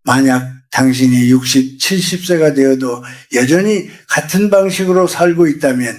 만약 당신이 60, 70세가 되어도 여전히 같은 방식으로 살고 있다면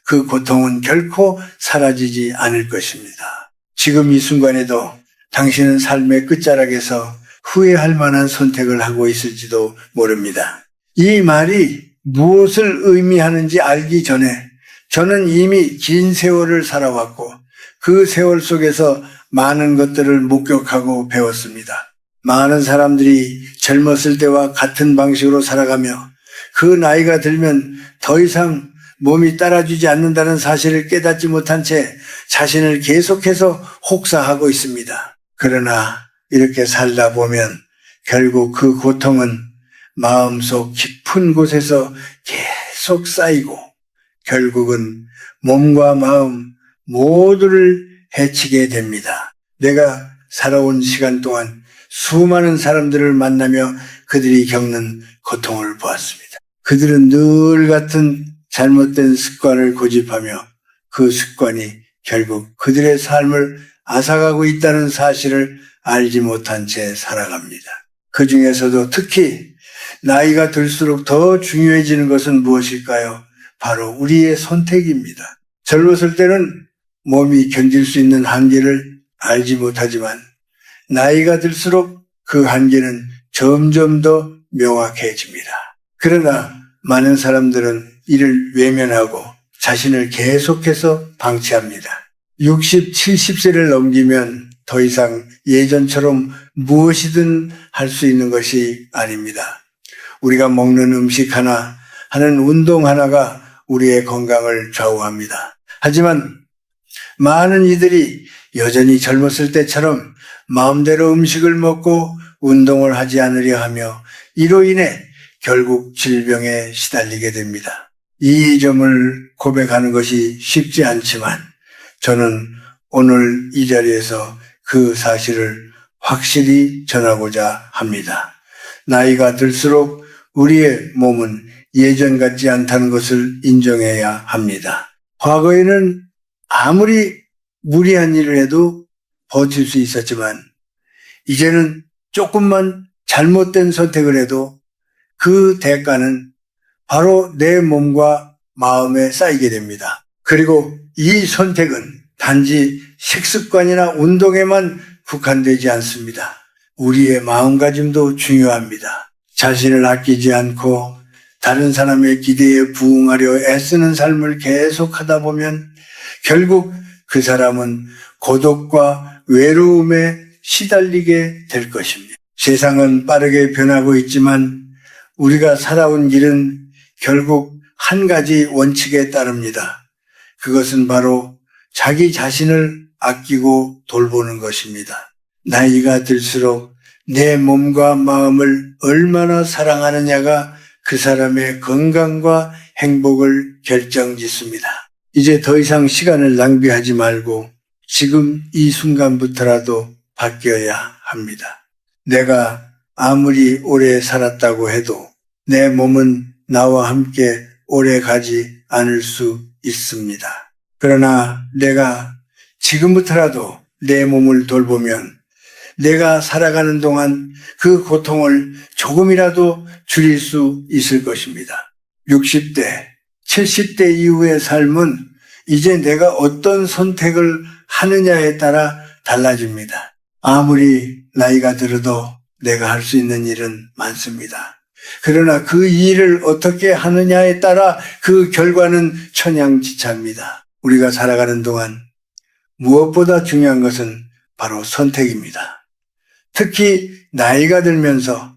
그 고통은 결코 사라지지 않을 것입니다. 지금 이 순간에도 당신은 삶의 끝자락에서 후회할 만한 선택을 하고 있을지도 모릅니다. 이 말이 무엇을 의미하는지 알기 전에 저는 이미 긴 세월을 살아왔고 그 세월 속에서 많은 것들을 목격하고 배웠습니다. 많은 사람들이 젊었을 때와 같은 방식으로 살아가며 그 나이가 들면 더 이상 몸이 따라주지 않는다는 사실을 깨닫지 못한 채 자신을 계속해서 혹사하고 있습니다. 그러나 이렇게 살다 보면 결국 그 고통은 마음속 깊은 곳에서 계속 쌓이고 결국은 몸과 마음 모두를 해치게 됩니다. 내가 살아온 시간 동안 수많은 사람들을 만나며 그들이 겪는 고통을 보았습니다. 그들은 늘 같은 잘못된 습관을 고집하며 그 습관이 결국 그들의 삶을 앗아가고 있다는 사실을 알지 못한 채 살아갑니다. 그 중에서도 특히 나이가 들수록 더 중요해지는 것은 무엇일까요? 바로 우리의 선택입니다. 젊었을 때는 몸이 견딜 수 있는 한계를 알지 못하지만 나이가 들수록 그 한계는 점점 더 명확해집니다. 그러나 많은 사람들은 이를 외면하고 자신을 계속해서 방치합니다. 60, 70세를 넘기면 더 이상 예전처럼 무엇이든 할 수 있는 것이 아닙니다. 우리가 먹는 음식 하나, 하는 운동 하나가 우리의 건강을 좌우합니다. 하지만 많은 이들이 여전히 젊었을 때처럼 마음대로 음식을 먹고 운동을 하지 않으려 하며 이로 인해 결국 질병에 시달리게 됩니다. 이 점을 고백하는 것이 쉽지 않지만 저는 오늘 이 자리에서 그 사실을 확실히 전하고자 합니다. 나이가 들수록 우리의 몸은 예전 같지 않다는 것을 인정해야 합니다. 과거에는 아무리 무리한 일을 해도 버틸 수 있었지만 이제는 조금만 잘못된 선택을 해도 그 대가는 바로 내 몸과 마음에 쌓이게 됩니다. 그리고 이 선택은 단지 식습관이나 운동에만 국한되지 않습니다. 우리의 마음가짐도 중요합니다. 자신을 아끼지 않고 다른 사람의 기대에 부응하려 애쓰는 삶을 계속하다 보면 결국 그 사람은 고독과 외로움에 시달리게 될 것입니다. 세상은 빠르게 변하고 있지만 우리가 살아온 길은 결국 한 가지 원칙에 따릅니다. 그것은 바로 자기 자신을 아끼고 돌보는 것입니다. 나이가 들수록 내 몸과 마음을 얼마나 사랑하느냐가 그 사람의 건강과 행복을 결정짓습니다. 이제 더 이상 시간을 낭비하지 말고 지금 이 순간부터라도 바뀌어야 합니다. 내가 아무리 오래 살았다고 해도 내 몸은 나와 함께 오래 가지 않을 수 있습니다. 그러나 내가 지금부터라도 내 몸을 돌보면 내가 살아가는 동안 그 고통을 조금이라도 줄일 수 있을 것입니다. 60대, 70대 이후의 삶은 이제 내가 어떤 선택을 하느냐에 따라 달라집니다. 아무리 나이가 들어도 내가 할 수 있는 일은 많습니다. 그러나 그 일을 어떻게 하느냐에 따라 그 결과는 천양지차입니다. 우리가 살아가는 동안 무엇보다 중요한 것은 바로 선택입니다. 특히 나이가 들면서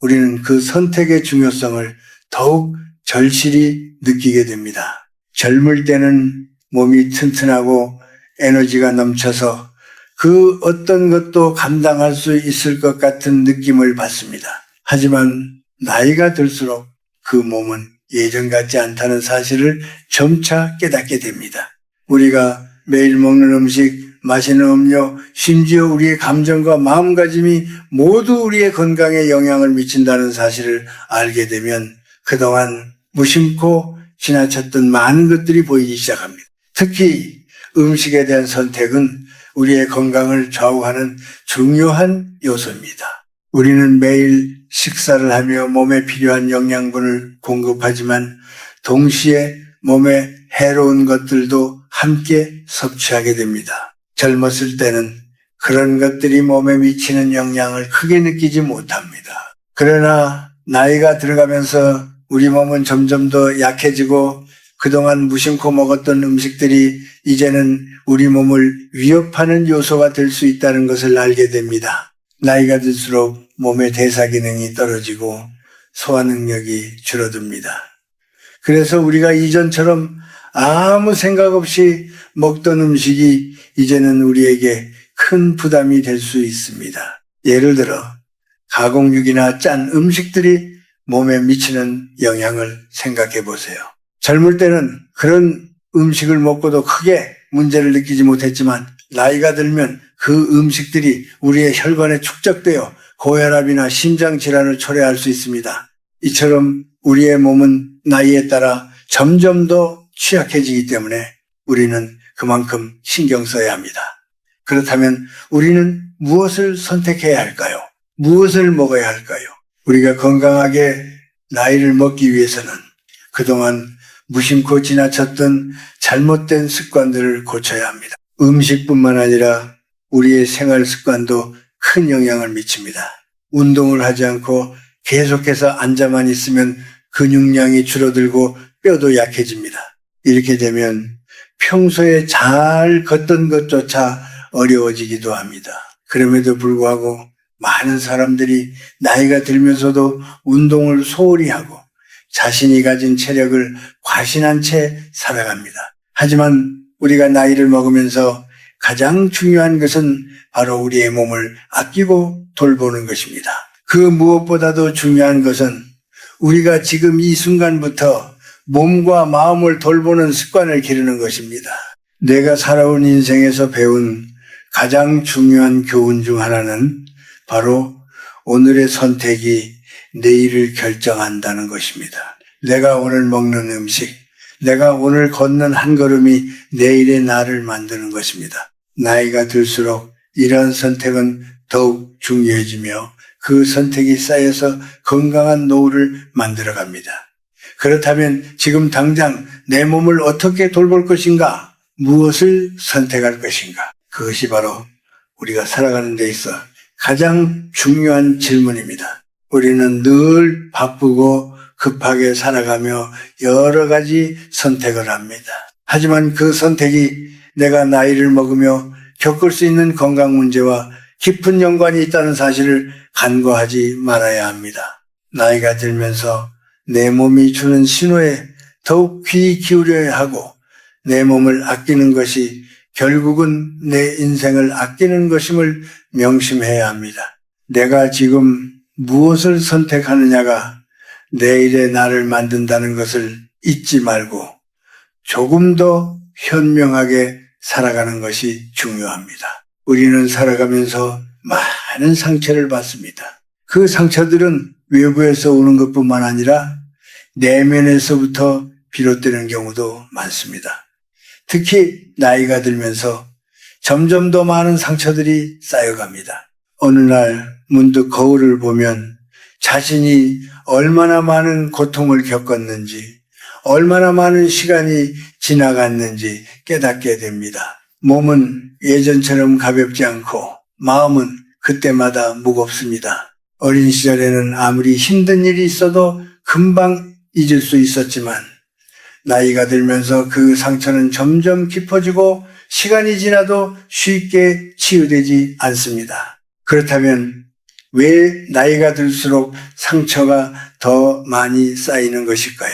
우리는 그 선택의 중요성을 더욱 절실히 느끼게 됩니다. 젊을 때는 몸이 튼튼하고 에너지가 넘쳐서 그 어떤 것도 감당할 수 있을 것 같은 느낌을 받습니다. 하지만 나이가 들수록 그 몸은 예전 같지 않다는 사실을 점차 깨닫게 됩니다. 우리가 매일 먹는 음식, 마시는 음료, 심지어 우리의 감정과 마음가짐이 모두 우리의 건강에 영향을 미친다는 사실을 알게 되면 그동안 무심코 지나쳤던 많은 것들이 보이기 시작합니다. 특히 음식에 대한 선택은 우리의 건강을 좌우하는 중요한 요소입니다. 우리는 매일 식사를 하며 몸에 필요한 영양분을 공급하지만 동시에 몸에 해로운 것들도 함께 섭취하게 됩니다. 젊었을 때는 그런 것들이 몸에 미치는 영향을 크게 느끼지 못합니다. 그러나 나이가 들어가면서 우리 몸은 점점 더 약해지고 그동안 무심코 먹었던 음식들이 이제는 우리 몸을 위협하는 요소가 될 수 있다는 것을 알게 됩니다. 나이가 들수록 몸의 대사 기능이 떨어지고 소화 능력이 줄어듭니다. 그래서 우리가 이전처럼 아무 생각 없이 먹던 음식이 이제는 우리에게 큰 부담이 될 수 있습니다. 예를 들어 가공육이나 짠 음식들이 몸에 미치는 영향을 생각해 보세요. 젊을 때는 그런 음식을 먹고도 크게 문제를 느끼지 못했지만 나이가 들면 그 음식들이 우리의 혈관에 축적되어 고혈압이나 심장질환을 초래할 수 있습니다. 이처럼 우리의 몸은 나이에 따라 점점 더 취약해지기 때문에 우리는 그만큼 신경 써야 합니다. 그렇다면 우리는 무엇을 선택해야 할까요? 무엇을 먹어야 할까요? 우리가 건강하게 나이를 먹기 위해서는 그동안 무심코 지나쳤던 잘못된 습관들을 고쳐야 합니다. 음식뿐만 아니라 우리의 생활 습관도 큰 영향을 미칩니다. 운동을 하지 않고 계속해서 앉아만 있으면 근육량이 줄어들고 뼈도 약해집니다. 이렇게 되면 평소에 잘 걷던 것조차 어려워지기도 합니다. 그럼에도 불구하고 많은 사람들이 나이가 들면서도 운동을 소홀히 하고 자신이 가진 체력을 과신한 채 살아갑니다. 하지만 우리가 나이를 먹으면서 가장 중요한 것은 바로 우리의 몸을 아끼고 돌보는 것입니다. 그 무엇보다도 중요한 것은 우리가 지금 이 순간부터 몸과 마음을 돌보는 습관을 기르는 것입니다. 내가 살아온 인생에서 배운 가장 중요한 교훈 중 하나는 바로 오늘의 선택이 내일을 결정한다는 것입니다. 내가 오늘 먹는 음식, 내가 오늘 걷는 한 걸음이 내일의 나를 만드는 것입니다. 나이가 들수록 이러한 선택은 더욱 중요해지며 그 선택이 쌓여서 건강한 노후를 만들어갑니다. 그렇다면 지금 당장 내 몸을 어떻게 돌볼 것인가? 무엇을 선택할 것인가? 그것이 바로 우리가 살아가는 데 있어 가장 중요한 질문입니다. 우리는 늘 바쁘고 급하게 살아가며 여러 가지 선택을 합니다. 하지만 그 선택이 내가 나이를 먹으며 겪을 수 있는 건강 문제와 깊은 연관이 있다는 사실을 간과하지 말아야 합니다. 나이가 들면서 내 몸이 주는 신호에 더욱 귀 기울여야 하고 내 몸을 아끼는 것이 결국은 내 인생을 아끼는 것임을 명심해야 합니다. 내가 지금 무엇을 선택하느냐가 내일의 나를 만든다는 것을 잊지 말고 조금 더 현명하게 살아가는 것이 중요합니다. 우리는 살아가면서 많은 상처를 받습니다. 그 상처들은 외부에서 오는 것뿐만 아니라 내면에서부터 비롯되는 경우도 많습니다. 특히 나이가 들면서 점점 더 많은 상처들이 쌓여갑니다. 어느 날 문득 거울을 보면 자신이 얼마나 많은 고통을 겪었는지, 얼마나 많은 시간이 지나갔는지 깨닫게 됩니다. 몸은 예전처럼 가볍지 않고 마음은 그때마다 무겁습니다. 어린 시절에는 아무리 힘든 일이 있어도 금방 잊을 수 있었지만 나이가 들면서 그 상처는 점점 깊어지고 시간이 지나도 쉽게 치유되지 않습니다. 그렇다면 왜 나이가 들수록 상처가 더 많이 쌓이는 것일까요?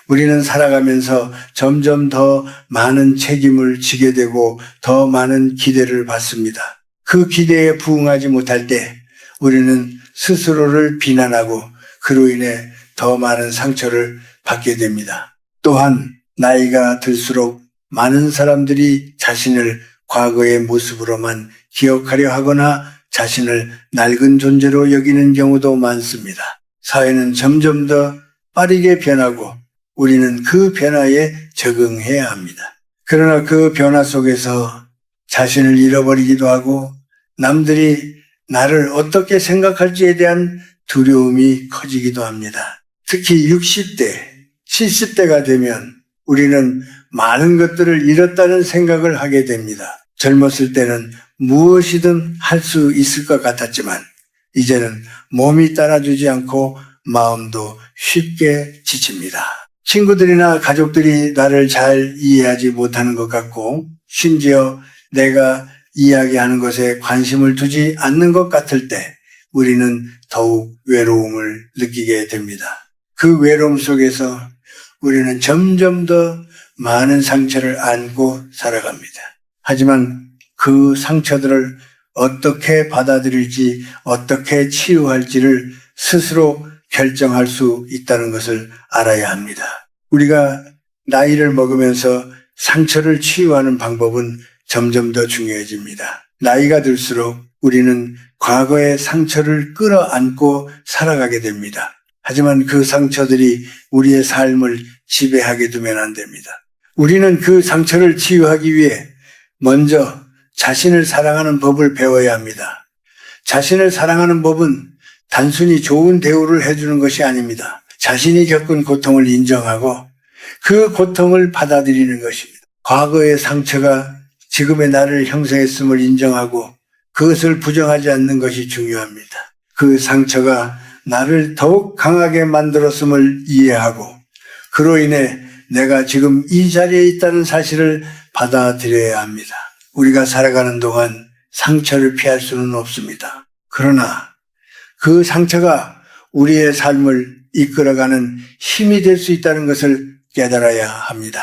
우리는 살아가면서 점점 더 많은 책임을 지게 되고 더 많은 기대를 받습니다. 그 기대에 부응하지 못할 때 우리는 스스로를 비난하고 그로 인해 더 많은 상처를 받게 됩니다. 또한 나이가 들수록 많은 사람들이 자신을 과거의 모습으로만 기억하려 하거나 자신을 낡은 존재로 여기는 경우도 많습니다. 사회는 점점 더 빠르게 변하고 우리는 그 변화에 적응해야 합니다. 그러나 그 변화 속에서 자신을 잃어버리기도 하고 남들이 나를 어떻게 생각할지에 대한 두려움이 커지기도 합니다. 특히 60대, 70대가 되면 우리는 많은 것들을 잃었다는 생각을 하게 됩니다. 젊었을 때는 무엇이든 할 수 있을 것 같았지만 이제는 몸이 따라주지 않고 마음도 쉽게 지칩니다. 친구들이나 가족들이 나를 잘 이해하지 못하는 것 같고 심지어 내가 이야기하는 것에 관심을 두지 않는 것 같을 때 우리는 더욱 외로움을 느끼게 됩니다. 그 외로움 속에서 우리는 점점 더 많은 상처를 안고 살아갑니다. 하지만 그 상처들을 어떻게 받아들일지, 어떻게 치유할지를 스스로 결정할 수 있다는 것을 알아야 합니다. 우리가 나이를 먹으면서 상처를 치유하는 방법은 점점 더 중요해집니다. 나이가 들수록 우리는 과거의 상처를 끌어안고 살아가게 됩니다. 하지만 그 상처들이 우리의 삶을 지배하게 두면 안 됩니다. 우리는 그 상처를 치유하기 위해 먼저 자신을 사랑하는 법을 배워야 합니다. 자신을 사랑하는 법은 단순히 좋은 대우를 해주는 것이 아닙니다. 자신이 겪은 고통을 인정하고 그 고통을 받아들이는 것입니다. 과거의 상처가 지금의 나를 형성했음을 인정하고 그것을 부정하지 않는 것이 중요합니다. 그 상처가 나를 더욱 강하게 만들었음을 이해하고 그로 인해 내가 지금 이 자리에 있다는 사실을 받아들여야 합니다. 우리가 살아가는 동안 상처를 피할 수는 없습니다. 그러나 그 상처가 우리의 삶을 이끌어가는 힘이 될 수 있다는 것을 깨달아야 합니다.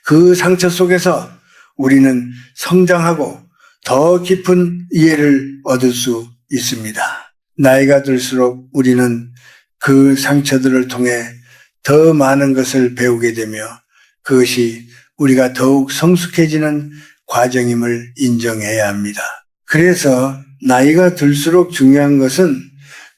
그 상처 속에서 우리는 성장하고 더 깊은 이해를 얻을 수 있습니다. 나이가 들수록 우리는 그 상처들을 통해 더 많은 것을 배우게 되며 그것이 우리가 더욱 성숙해지는 과정임을 인정해야 합니다. 그래서 나이가 들수록 중요한 것은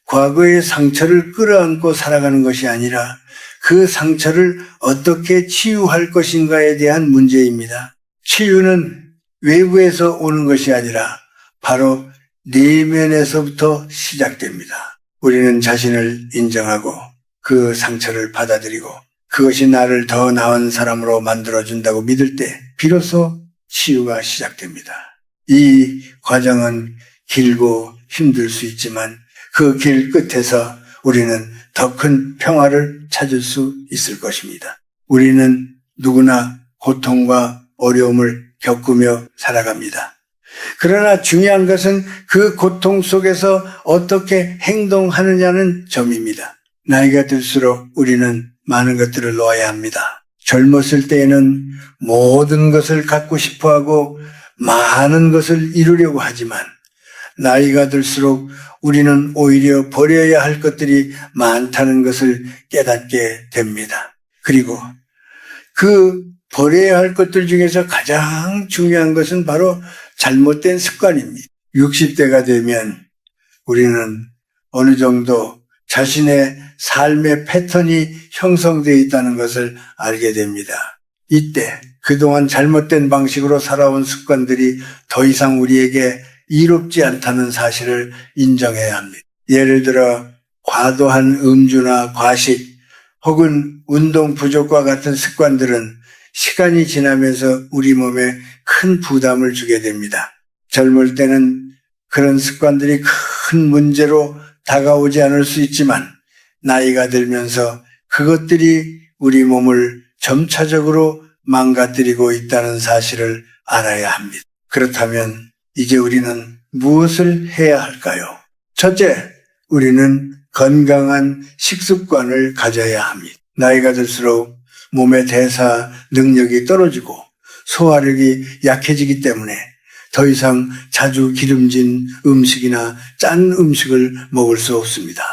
과거의 상처를 끌어안고 살아가는 것이 아니라 그 상처를 어떻게 치유할 것인가에 대한 문제입니다. 치유는 외부에서 오는 것이 아니라 바로 내면에서부터 시작됩니다. 우리는 자신을 인정하고 그 상처를 받아들이고 그것이 나를 더 나은 사람으로 만들어준다고 믿을 때 비로소 치유가 시작됩니다. 이 과정은 길고 힘들 수 있지만 그 길 끝에서 우리는 더 큰 평화를 찾을 수 있을 것입니다. 우리는 누구나 고통과 어려움을 겪으며 살아갑니다. 그러나 중요한 것은 그 고통 속에서 어떻게 행동하느냐는 점입니다. 나이가 들수록 우리는 많은 것들을 놓아야 합니다. 젊었을 때에는 모든 것을 갖고 싶어하고 많은 것을 이루려고 하지만 나이가 들수록 우리는 오히려 버려야 할 것들이 많다는 것을 깨닫게 됩니다. 그리고 그 버려야 할 것들 중에서 가장 중요한 것은 바로 잘못된 습관입니다. 60대가 되면 우리는 어느 정도 자신의 삶의 패턴이 형성되어 있다는 것을 알게 됩니다. 이때 그동안 잘못된 방식으로 살아온 습관들이 더 이상 우리에게 이롭지 않다는 사실을 인정해야 합니다. 예를 들어 과도한 음주나 과식 혹은 운동 부족과 같은 습관들은 시간이 지나면서 우리 몸에 큰 부담을 주게 됩니다. 젊을 때는 그런 습관들이 큰 문제로 다가오지 않을 수 있지만 나이가 들면서 그것들이 우리 몸을 점차적으로 망가뜨리고 있다는 사실을 알아야 합니다. 그렇다면 이제 우리는 무엇을 해야 할까요? 첫째, 우리는 건강한 식습관을 가져야 합니다. 나이가 들수록 몸의 대사 능력이 떨어지고 소화력이 약해지기 때문에 더 이상 자주 기름진 음식이나 짠 음식을 먹을 수 없습니다.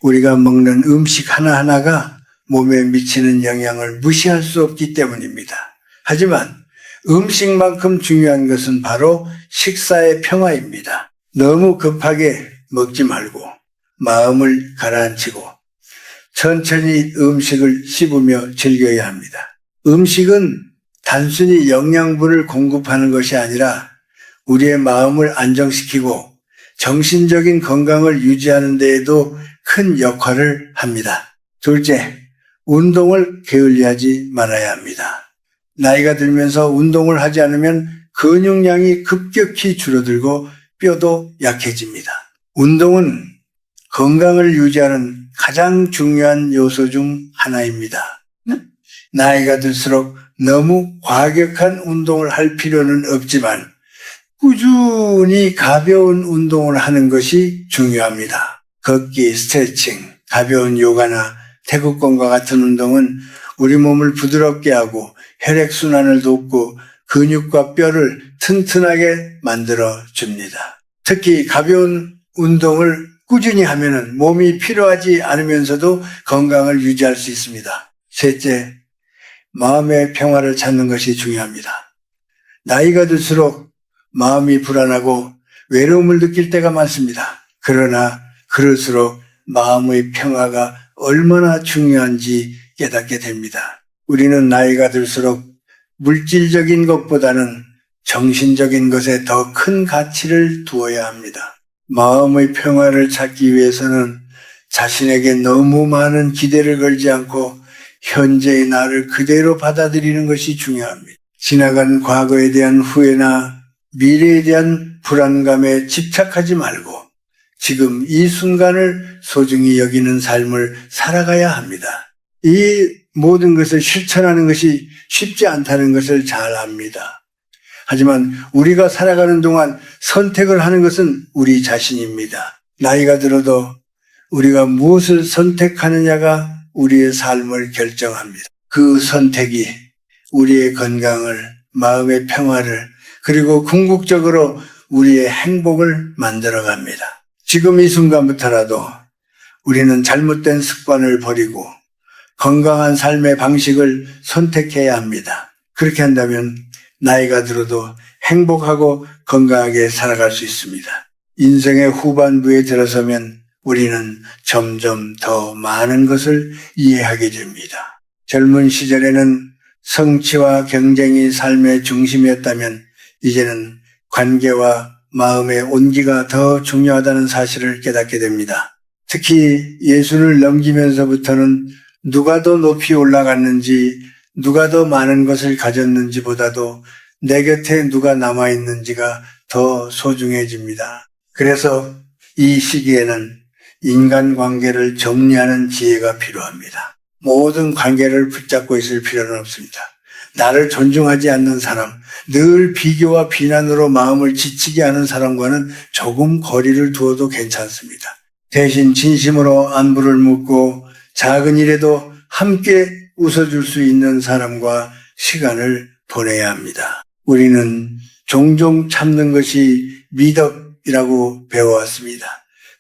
우리가 먹는 음식 하나하나가 몸에 미치는 영향을 무시할 수 없기 때문입니다. 하지만 음식만큼 중요한 것은 바로 식사의 평화입니다. 너무 급하게 먹지 말고 마음을 가라앉히고 천천히 음식을 씹으며 즐겨야 합니다. 음식은 단순히 영양분을 공급하는 것이 아니라 우리의 마음을 안정시키고 정신적인 건강을 유지하는 데에도 큰 역할을 합니다. 둘째, 운동을 게을리하지 말아야 합니다. 나이가 들면서 운동을 하지 않으면 근육량이 급격히 줄어들고 뼈도 약해집니다. 운동은 건강을 유지하는 가장 중요한 요소 중 하나입니다. 나이가 들수록 너무 과격한 운동을 할 필요는 없지만 꾸준히 가벼운 운동을 하는 것이 중요합니다. 걷기, 스트레칭, 가벼운 요가나 태극권과 같은 운동은 우리 몸을 부드럽게 하고 혈액순환을 돕고 근육과 뼈를 튼튼하게 만들어 줍니다. 특히 가벼운 운동을 꾸준히 하면 몸이 피로하지 않으면서도 건강을 유지할 수 있습니다. 셋째, 마음의 평화를 찾는 것이 중요합니다. 나이가 들수록 마음이 불안하고 외로움을 느낄 때가 많습니다. 그러나 그럴수록 마음의 평화가 얼마나 중요한지 깨닫게 됩니다. 우리는 나이가 들수록 물질적인 것보다는 정신적인 것에 더 큰 가치를 두어야 합니다. 마음의 평화를 찾기 위해서는 자신에게 너무 많은 기대를 걸지 않고 현재의 나를 그대로 받아들이는 것이 중요합니다. 지나간 과거에 대한 후회나 미래에 대한 불안감에 집착하지 말고 지금 이 순간을 소중히 여기는 삶을 살아가야 합니다. 이 모든 것을 실천하는 것이 쉽지 않다는 것을 잘 압니다. 하지만 우리가 살아가는 동안 선택을 하는 것은 우리 자신입니다. 나이가 들어도 우리가 무엇을 선택하느냐가 우리의 삶을 결정합니다. 그 선택이 우리의 건강을, 마음의 평화를, 그리고 궁극적으로 우리의 행복을 만들어갑니다. 지금 이 순간부터라도 우리는 잘못된 습관을 버리고 건강한 삶의 방식을 선택해야 합니다. 그렇게 한다면 나이가 들어도 행복하고 건강하게 살아갈 수 있습니다. 인생의 후반부에 들어서면 우리는 점점 더 많은 것을 이해하게 됩니다. 젊은 시절에는 성취와 경쟁이 삶의 중심이었다면 이제는 관계와 마음의 온기가 더 중요하다는 사실을 깨닫게 됩니다. 특히 예수를 넘기면서부터는 누가 더 높이 올라갔는지, 누가 더 많은 것을 가졌는지 보다도 내 곁에 누가 남아있는지가 더 소중해집니다. 그래서 이 시기에는 인간관계를 정리하는 지혜가 필요합니다. 모든 관계를 붙잡고 있을 필요는 없습니다. 나를 존중하지 않는 사람, 늘 비교와 비난으로 마음을 지치게 하는 사람과는 조금 거리를 두어도 괜찮습니다. 대신 진심으로 안부를 묻고 작은 일에도 함께 웃어줄 수 있는 사람과 시간을 보내야 합니다. 우리는 종종 참는 것이 미덕이라고 배워왔습니다.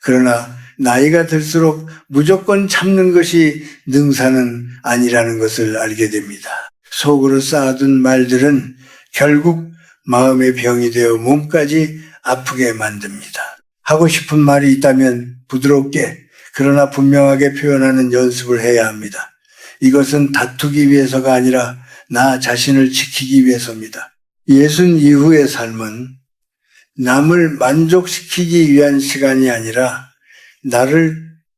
그러나 나이가 들수록 무조건 참는 것이 능사는 아니라는 것을 알게 됩니다. 속으로 쌓아둔 말들은 결국 마음의 병이 되어 몸까지 아프게 만듭니다. 하고 싶은 말이 있다면 부드럽게 그러나 분명하게 표현하는 연습을 해야 합니다. 이것은 다투기 위해서가 아니라 나 자신을 지키기 위해서입니다. 예순 이후의 삶은 남을 만족시키기 위한 시간이 아니라 나를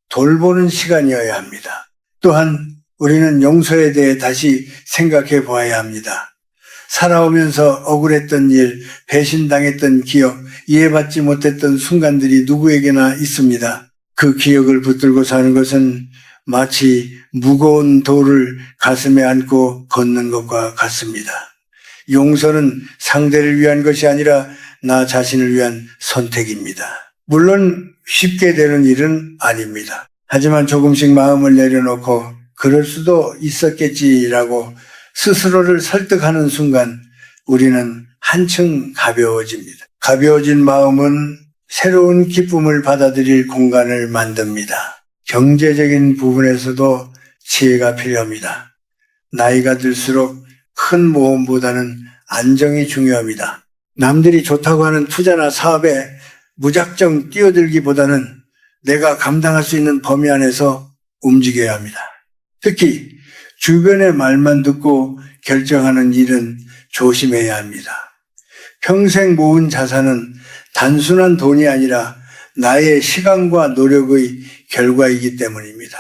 돌보는 시간이어야 합니다. 또한 우리는 용서에 대해 다시 생각해 보아야 합니다. 살아오면서 억울했던 일, 배신당했던 기억, 이해받지 못했던 순간들이 누구에게나 있습니다. 그 기억을 붙들고 사는 것은 마치 무거운 돌을 가슴에 안고 걷는 것과 같습니다. 용서는 상대를 위한 것이 아니라 나 자신을 위한 선택입니다. 물론 쉽게 되는 일은 아닙니다. 하지만 조금씩 마음을 내려놓고 그럴 수도 있었겠지라고 스스로를 설득하는 순간 우리는 한층 가벼워집니다. 가벼워진 마음은 새로운 기쁨을 받아들일 공간을 만듭니다. 경제적인 부분에서도 지혜가 필요합니다. 나이가 들수록 큰 모험보다는 안정이 중요합니다. 남들이 좋다고 하는 투자나 사업에 무작정 뛰어들기보다는 내가 감당할 수 있는 범위 안에서 움직여야 합니다. 특히 주변의 말만 듣고 결정하는 일은 조심해야 합니다. 평생 모은 자산은 단순한 돈이 아니라 나의 시간과 노력의 결과이기 때문입니다.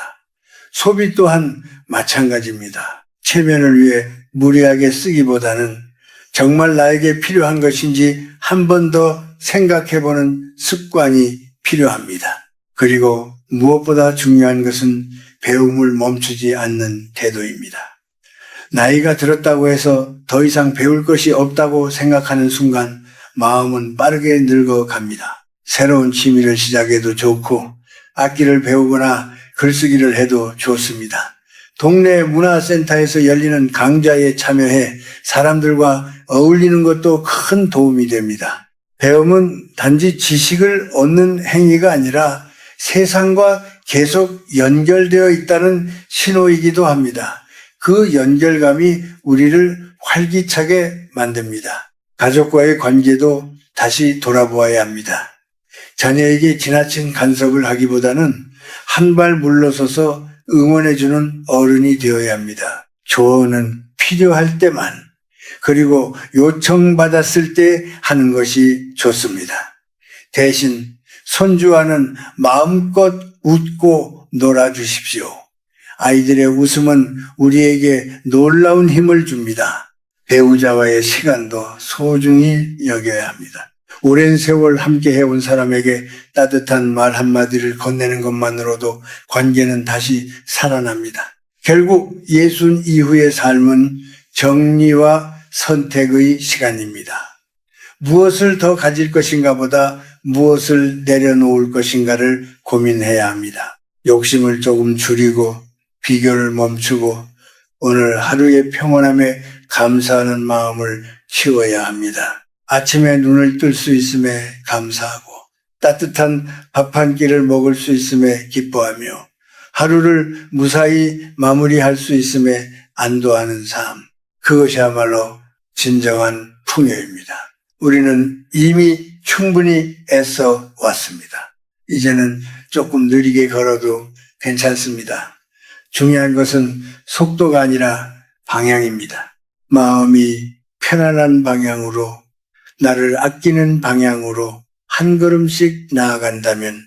소비 또한 마찬가지입니다. 체면을 위해 무리하게 쓰기보다는 정말 나에게 필요한 것인지 한 번 더 생각해보는 습관이 필요합니다. 그리고 무엇보다 중요한 것은 배움을 멈추지 않는 태도입니다. 나이가 들었다고 해서 더 이상 배울 것이 없다고 생각하는 순간 마음은 빠르게 늙어갑니다. 새로운 취미를 시작해도 좋고 악기를 배우거나 글쓰기를 해도 좋습니다. 동네 문화센터에서 열리는 강좌에 참여해 사람들과 어울리는 것도 큰 도움이 됩니다. 배움은 단지 지식을 얻는 행위가 아니라 세상과 계속 연결되어 있다는 신호이기도 합니다. 그 연결감이 우리를 활기차게 만듭니다. 가족과의 관계도 다시 돌아보아야 합니다. 자녀에게 지나친 간섭을 하기보다는 한 발 물러서서 응원해주는 어른이 되어야 합니다. 조언은 필요할 때만, 그리고 요청받았을 때 하는 것이 좋습니다. 대신 손주와는 마음껏 웃고 놀아주십시오. 아이들의 웃음은 우리에게 놀라운 힘을 줍니다. 배우자와의 시간도 소중히 여겨야 합니다. 오랜 세월 함께 해온 사람에게 따뜻한 말 한마디를 건네는 것만으로도 관계는 다시 살아납니다. 결국 예순 이후의 삶은 정리와 선택의 시간입니다. 무엇을 더 가질 것인가 보다 무엇을 내려놓을 것인가를 고민해야 합니다. 욕심을 조금 줄이고 비교를 멈추고 오늘 하루의 평온함에 감사하는 마음을 키워야 합니다. 아침에 눈을 뜰 수 있음에 감사하고 따뜻한 밥 한 끼를 먹을 수 있음에 기뻐하며 하루를 무사히 마무리할 수 있음에 안도하는 삶. 그것이야말로 진정한 풍요입니다. 우리는 이미 충분히 애써 왔습니다. 이제는 조금 느리게 걸어도 괜찮습니다. 중요한 것은 속도가 아니라 방향입니다. 마음이 편안한 방향으로, 나를 아끼는 방향으로 한 걸음씩 나아간다면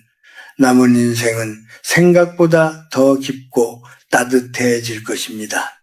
남은 인생은 생각보다 더 깊고 따뜻해질 것입니다.